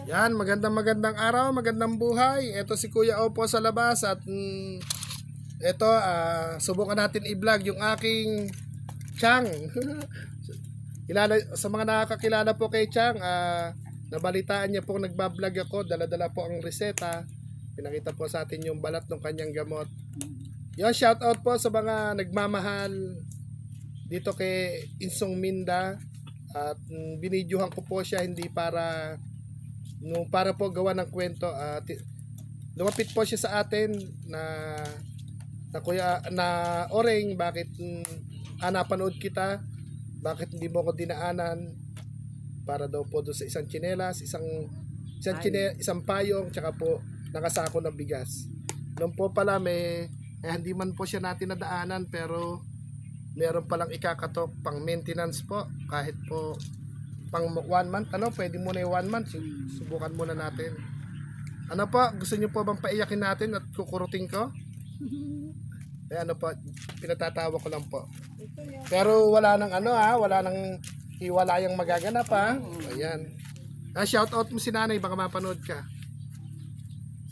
Yan, magandang araw, magandang buhay. Ito si Kuya Opo sa labas at ito, subukan natin i-vlog yung aking Chang. Sa mga nakakakilala po kay Chang, nabalitaan niya po nagbablog ako, dala-dala po ang reseta. Pinakita po sa atin yung balat ng kanyang gamot. Yon, shout out po sa mga nagmamahal dito kay Insong Minda. At binidyohan ko po siya hindi para po gawa ng kwento. Lumapit po siya sa atin na kuya na Oreng, bakit napanood kita, bakit hindi mo ko dinaanan para daw po doon sa isang tsinelas, isang payong, tsaka po nakasako ng bigas. Noon po pala hindi man po siya natin nadaanan, pero meron palang ikakatok pang maintenance po, kahit po pang 1 month, pwede muna yung 1 month, subukan muna natin. Ano po, gusto niyo po bang paiyakin natin at kukurutin ko? Po, pinatatawa ko lang po. Pero wala nang wala nang hiwalayang magaganap ha. Ayan. Shout out mo si nanay, baka mapanood ka.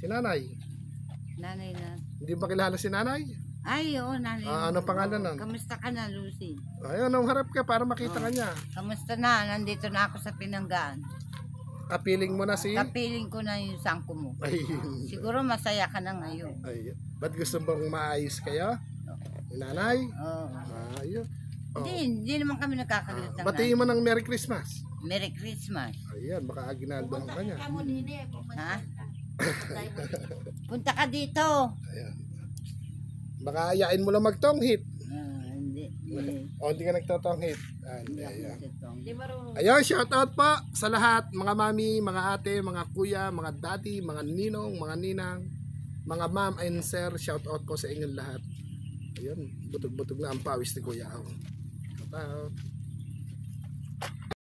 Si nanay. Nanay na. Hindi ba kilala si nanay? Ay, oo, nanay. Ano pangalan nun? Kamusta ka na, Lucy? Ayun, harap ka para makita ka niya. Kamusta na? Nandito na ako sa Pinanggaan. Kapiling mo na si? Kapiling ko na yung sangko mo. Ayun. Siguro masaya ka na ngayon. Ayun. Ba't gusto bang maayos kayo? Nanay? Oo. Ayun. Hindi naman kami nagkakalit. Batiin mo ng Merry Christmas. Merry Christmas. Ayan, baka aginaldo ang kanya. Ha? Punta ka dito. Ayan. Baka ayain mo lang magtonghit. Hindi. Hindi ka nagtotonghit. Ayan. Ayun, shout out po sa lahat, mga mami, mga ate, mga kuya, mga daddy, mga ninong, mga ninang, mga ma'am and sir, shout out po sa inyong lahat. Ayun, butog-butog na ang pawis ni Kuya. Shout out.